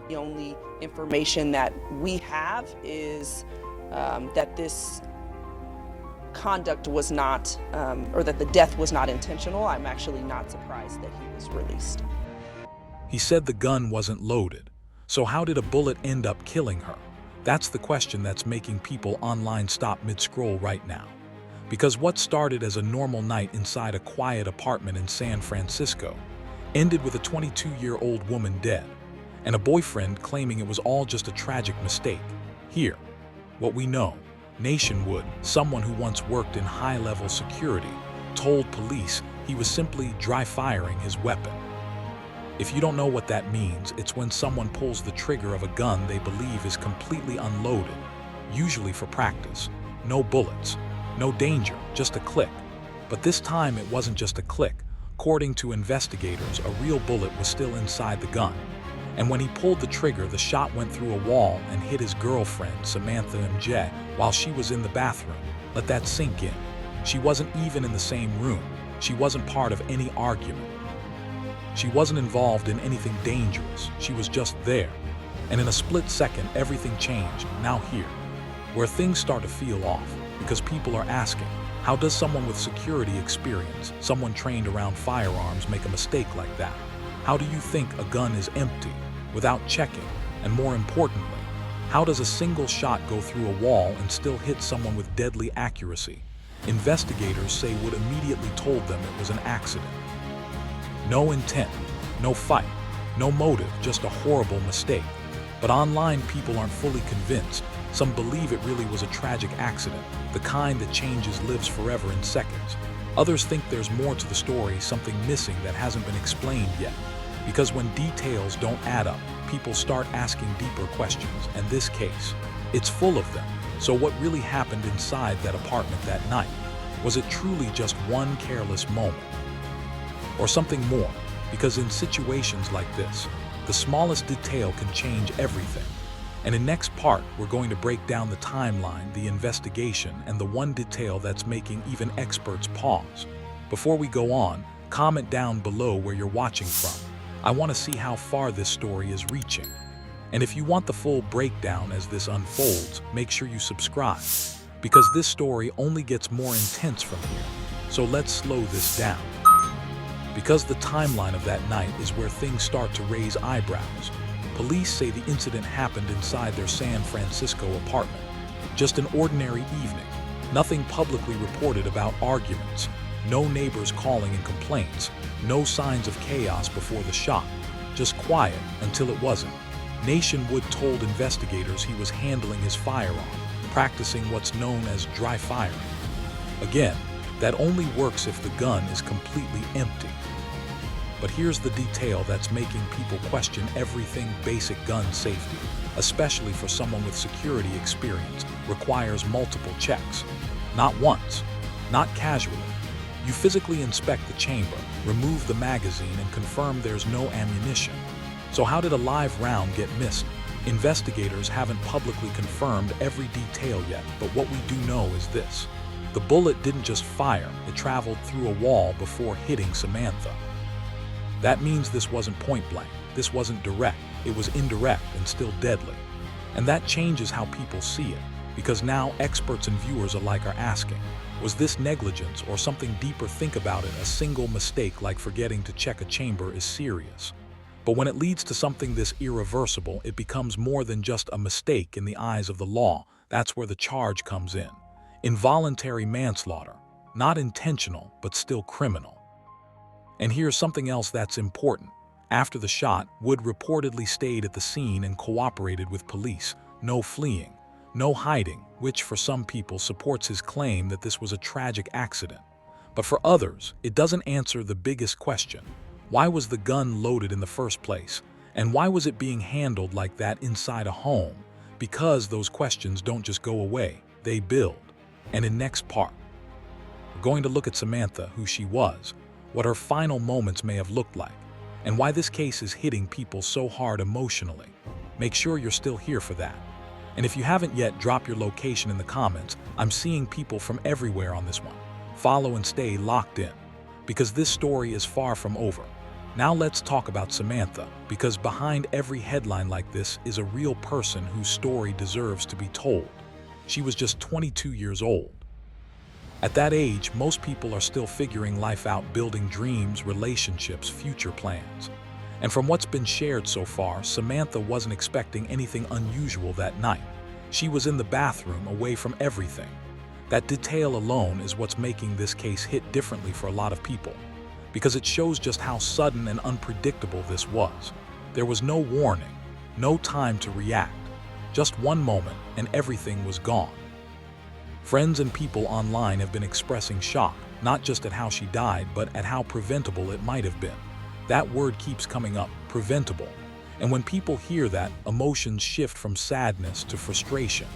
The only information that we have is that this conduct was not, or that the death was not intentional. I'm actually not surprised that he was released. He said the gun wasn't loaded. So how did a bullet end up killing her? That's the question that's making people online stop mid-scroll right now. Because what started as a normal night inside a quiet apartment in San Francisco ended with a 22-year-old woman dead, and a boyfriend claiming it was all just a tragic mistake. Here, what we know, Nation Wood, someone who once worked in high-level security, told police he was simply dry-firing his weapon. If you don't know what that means, it's when someone pulls the trigger of a gun they believe is completely unloaded, usually for practice. No bullets, no danger, just a click. But this time it wasn't just a click. According to investigators, a real bullet was still inside the gun. And when he pulled the trigger, the shot went through a wall and hit his girlfriend, Samantha Emge, while she was in the bathroom. Let that sink in. She wasn't even in the same room. She wasn't part of any argument. She wasn't involved in anything dangerous. She was just there. And in a split second, everything changed. Now here, where things start to feel off, because people are asking, how does someone with security experience, someone trained around firearms, make a mistake like that? How do you think a gun is empty, without checking? And more importantly, how does a single shot go through a wall and still hit someone with deadly accuracy? Investigators say Wood immediately told them it was an accident. No intent, no fight, no motive, just a horrible mistake. But online, people aren't fully convinced. Some believe it really was a tragic accident, the kind that changes lives forever in seconds. Others think there's more to the story, something missing that hasn't been explained yet. Because when details don't add up, people start asking deeper questions, and this case, it's full of them. So what really happened inside that apartment that night? Was it truly just one careless moment? Or something more? Because in situations like this, the smallest detail can change everything. And in next part, we're going to break down the timeline, the investigation, and the one detail that's making even experts pause. Before we go on, comment down below where you're watching from. I want to see how far this story is reaching. And if you want the full breakdown as this unfolds, make sure you subscribe, because this story only gets more intense from here. So let's slow this down. Because the timeline of that night is where things start to raise eyebrows. Police say the incident happened inside their San Francisco apartment. Just an ordinary evening. Nothing publicly reported about arguments. No neighbors calling in complaints. No signs of chaos before the shot. Just quiet until it wasn't. Nation Wood told investigators he was handling his firearm, practicing what's known as dry firing. Again, that only works if the gun is completely empty. But here's the detail that's making people question everything. Basic gun safety, especially for someone with security experience, requires multiple checks. Not once, not casually. You physically inspect the chamber, remove the magazine, and confirm there's no ammunition. So how did a live round get missed? Investigators haven't publicly confirmed every detail yet, but what we do know is this. The bullet didn't just fire, it traveled through a wall before hitting Samantha. That means this wasn't point blank, this wasn't direct, it was indirect and still deadly. And that changes how people see it, because now experts and viewers alike are asking, was this negligence or something deeper? Think about it, a single mistake like forgetting to check a chamber is serious. But when it leads to something this irreversible, it becomes more than just a mistake in the eyes of the law. That's where the charge comes in. Involuntary manslaughter, not intentional, but still criminal. And here's something else that's important. After the shot, Wood reportedly stayed at the scene and cooperated with police. No fleeing, no hiding, which for some people supports his claim that this was a tragic accident. But for others, it doesn't answer the biggest question. Why was the gun loaded in the first place? And why was it being handled like that inside a home? Because those questions don't just go away, they build. And in next part, we're going to look at Samantha, who she was, what her final moments may have looked like, and why this case is hitting people so hard emotionally. Make sure you're still here for that. And if you haven't yet, drop your location in the comments. I'm seeing people from everywhere on this one. Follow and stay locked in, because this story is far from over. Now let's talk about Samantha, because behind every headline like this is a real person whose story deserves to be told. She was just 22 years old. At that age, most people are still figuring life out, building dreams, relationships, future plans. And from what's been shared so far, Samantha wasn't expecting anything unusual that night. She was in the bathroom, away from everything. That detail alone is what's making this case hit differently for a lot of people, because it shows just how sudden and unpredictable this was. There was no warning, no time to react. Just one moment, and everything was gone. Friends and people online have been expressing shock, not just at how she died, but at how preventable it might have been. That word keeps coming up, preventable. And when people hear that, emotions shift from sadness to frustration.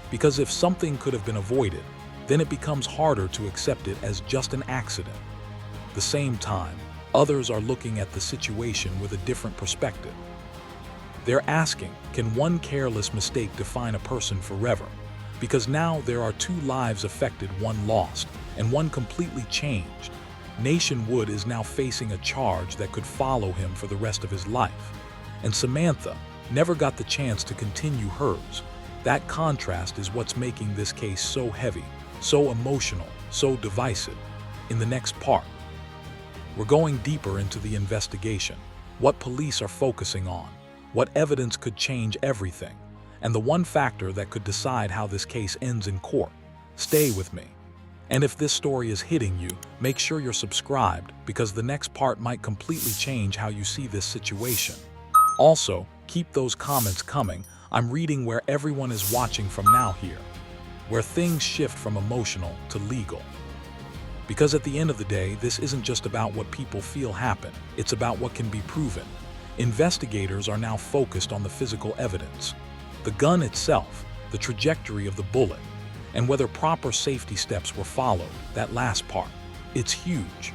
Because if something could have been avoided, then it becomes harder to accept it as just an accident. At the same time, others are looking at the situation with a different perspective. They're asking, can one careless mistake define a person forever? Because now there are two lives affected, one lost, and one completely changed. Nation Wood is now facing a charge that could follow him for the rest of his life. And Samantha never got the chance to continue hers. That contrast is what's making this case so heavy, so emotional, so divisive. In the next part, we're going deeper into the investigation, what police are focusing on, what evidence could change everything, and the one factor that could decide how this case ends in court. Stay with me. And if this story is hitting you, make sure you're subscribed, because the next part might completely change how you see this situation. Also, keep those comments coming. I'm reading where everyone is watching from now here, where things shift from emotional to legal. Because at the end of the day, this isn't just about what people feel happened, it's about what can be proven. Investigators are now focused on the physical evidence, the gun itself, the trajectory of the bullet, and whether proper safety steps were followed. That last part, it's huge.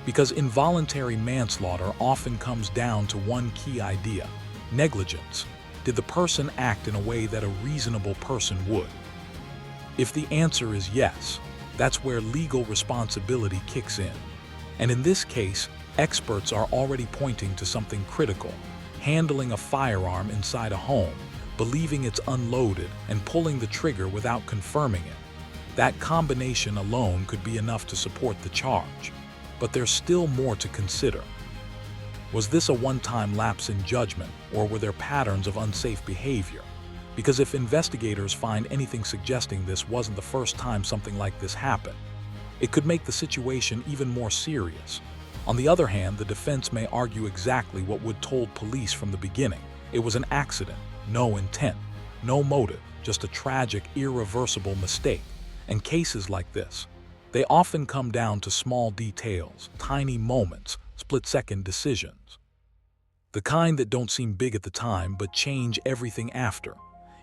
Because involuntary manslaughter often comes down to one key idea: negligence. Did the person act in a way that a reasonable person would? If the answer is yes, that's where legal responsibility kicks in. And in this case, experts are already pointing to something critical: handling a firearm inside a home, believing it's unloaded, and pulling the trigger without confirming it. That combination alone could be enough to support the charge. But there's still more to consider. Was this a one-time lapse in judgment, or were there patterns of unsafe behavior? Because if investigators find anything suggesting this wasn't the first time something like this happened, it could make the situation even more serious. On the other hand, the defense may argue exactly what Wood told police from the beginning. It was an accident, no intent, no motive, just a tragic, irreversible mistake. And cases like this, they often come down to small details, tiny moments, split-second decisions. The kind that don't seem big at the time but change everything after.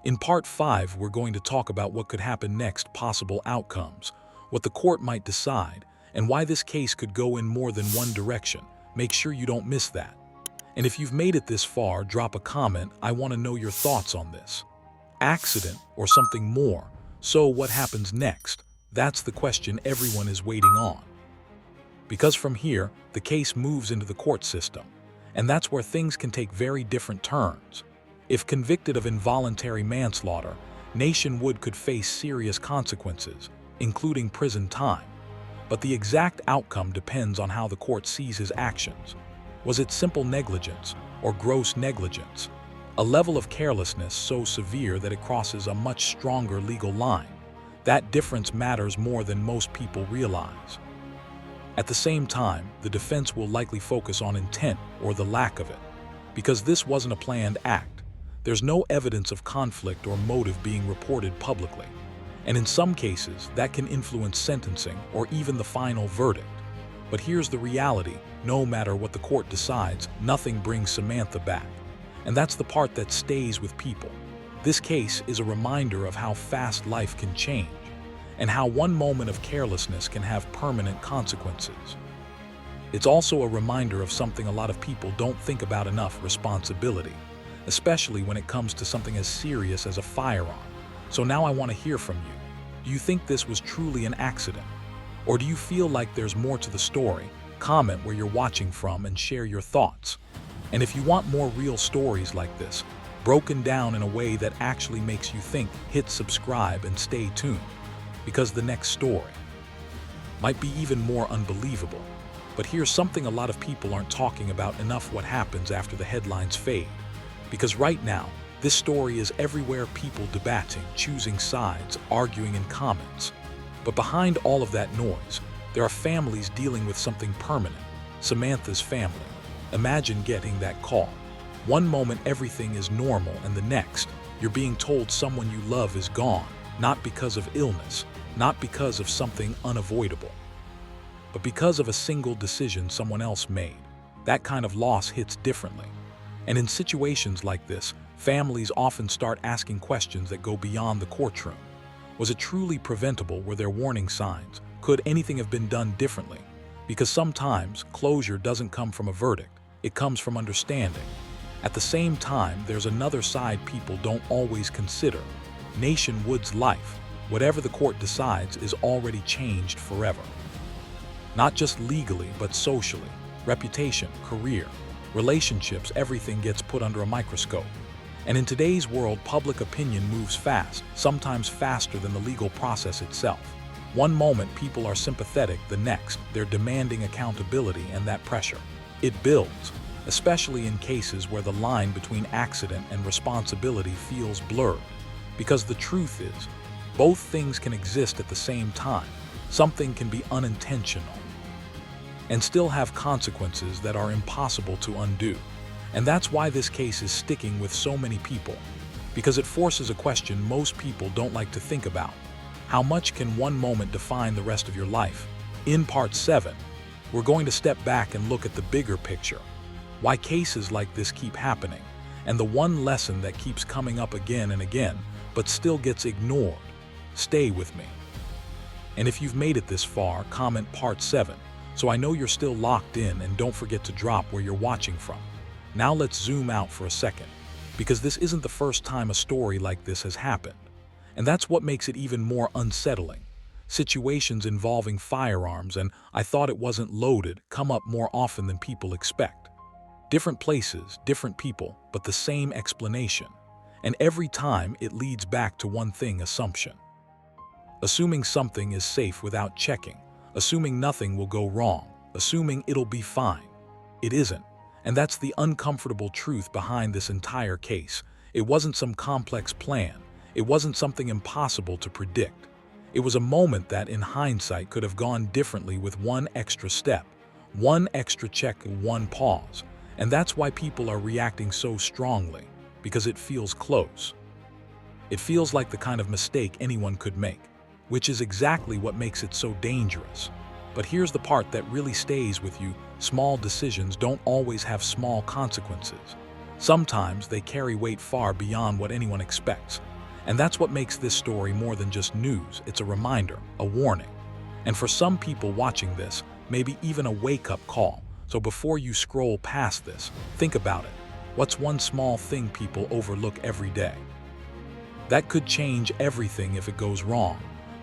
In Part 5, we're going to talk about what could happen next, possible outcomes, what the court might decide, and why this case could go in more than one direction. Make sure you don't miss that. And if you've made it this far, drop a comment. I want to know your thoughts on this. Accident or something more? So what happens next? That's the question everyone is waiting on. Because from here, the case moves into the court system, and that's where things can take very different turns. If convicted of involuntary manslaughter, Nation Wood could face serious consequences, including prison time. But the exact outcome depends on how the court sees his actions. Was it simple negligence or gross negligence? A level of carelessness so severe that it crosses a much stronger legal line. That difference matters more than most people realize. At the same time, the defense will likely focus on intent or the lack of it. Because this wasn't a planned act, there's no evidence of conflict or motive being reported publicly. And in some cases, that can influence sentencing or even the final verdict. But here's the reality: no matter what the court decides, nothing brings Samantha back. And that's the part that stays with people. This case is a reminder of how fast life can change, and how one moment of carelessness can have permanent consequences. It's also a reminder of something a lot of people don't think about enough: responsibility, especially when it comes to something as serious as a firearm. So now I want to hear from you. Do you think this was truly an accident? Or do you feel like there's more to the story? comment where you're watching from and share your thoughts. And if you want more real stories like this, broken down in a way that actually makes you think, hit subscribe and stay tuned, because the next story might be even more unbelievable. But here's something a lot of people aren't talking about enough: what happens after the headlines fade. Because right now, this story is everywhere, people debating, choosing sides, arguing in comments. But behind all of that noise, there are families dealing with something permanent. Samantha's family. Imagine getting that call. One moment everything is normal, and the next, you're being told someone you love is gone, not because of illness, not because of something unavoidable, but because of a single decision someone else made. That kind of loss hits differently. And in situations like this, families often start asking questions that go beyond the courtroom. Was it truly preventable? Were there warning signs? Could anything have been done differently? Because sometimes closure doesn't come from a verdict, it comes from understanding. At the same time, there's another side people don't always consider. Nation Wood's life, whatever the court decides, is already changed forever. Not just legally, but socially. Reputation, career, relationships, everything gets put under a microscope. And in today's world, public opinion moves fast, sometimes faster than the legal process itself. One moment people are sympathetic, the next, they're demanding accountability, and that pressure, it builds, especially in cases where the line between accident and responsibility feels blurred. Because the truth is, both things can exist at the same time. Something can be unintentional and still have consequences that are impossible to undo. And that's why this case is sticking with so many people, because it forces a question most people don't like to think about. How much can one moment define the rest of your life? In Part 7, we're going to step back and look at the bigger picture, why cases like this keep happening, and the one lesson that keeps coming up again and again, but still gets ignored. Stay with me. And if you've made it this far, comment Part 7, so I know you're still locked in, and don't forget to drop where you're watching from. Now let's zoom out for a second, because this isn't the first time a story like this has happened. And that's what makes it even more unsettling. Situations involving firearms and "I thought it wasn't loaded" come up more often than people expect. Different places, different people, but the same explanation. And every time it leads back to one thing: assumption. Assuming something is safe without checking. Assuming nothing will go wrong. Assuming it'll be fine. It isn't. And that's the uncomfortable truth behind this entire case. It wasn't some complex plan. It wasn't something impossible to predict. It was a moment that, in hindsight, could have gone differently with one extra step, one extra check, one pause. And that's why people are reacting so strongly, because it feels close. It feels like the kind of mistake anyone could make, which is exactly what makes it so dangerous. But here's the part that really stays with you: small decisions don't always have small consequences. Sometimes they carry weight far beyond what anyone expects. And that's what makes this story more than just news. It's a reminder, a warning. And for some people watching this, maybe even a wake-up call. So before you scroll past this, think about it. What's one small thing people overlook every day that could change everything if it goes wrong?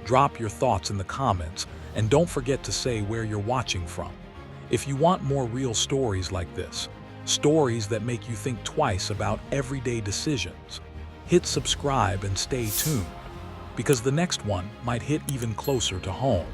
Drop your thoughts in the comments, and don't forget to say where you're watching from. If you want more real stories like this, stories that make you think twice about everyday decisions, hit subscribe and stay tuned, because the next one might hit even closer to home.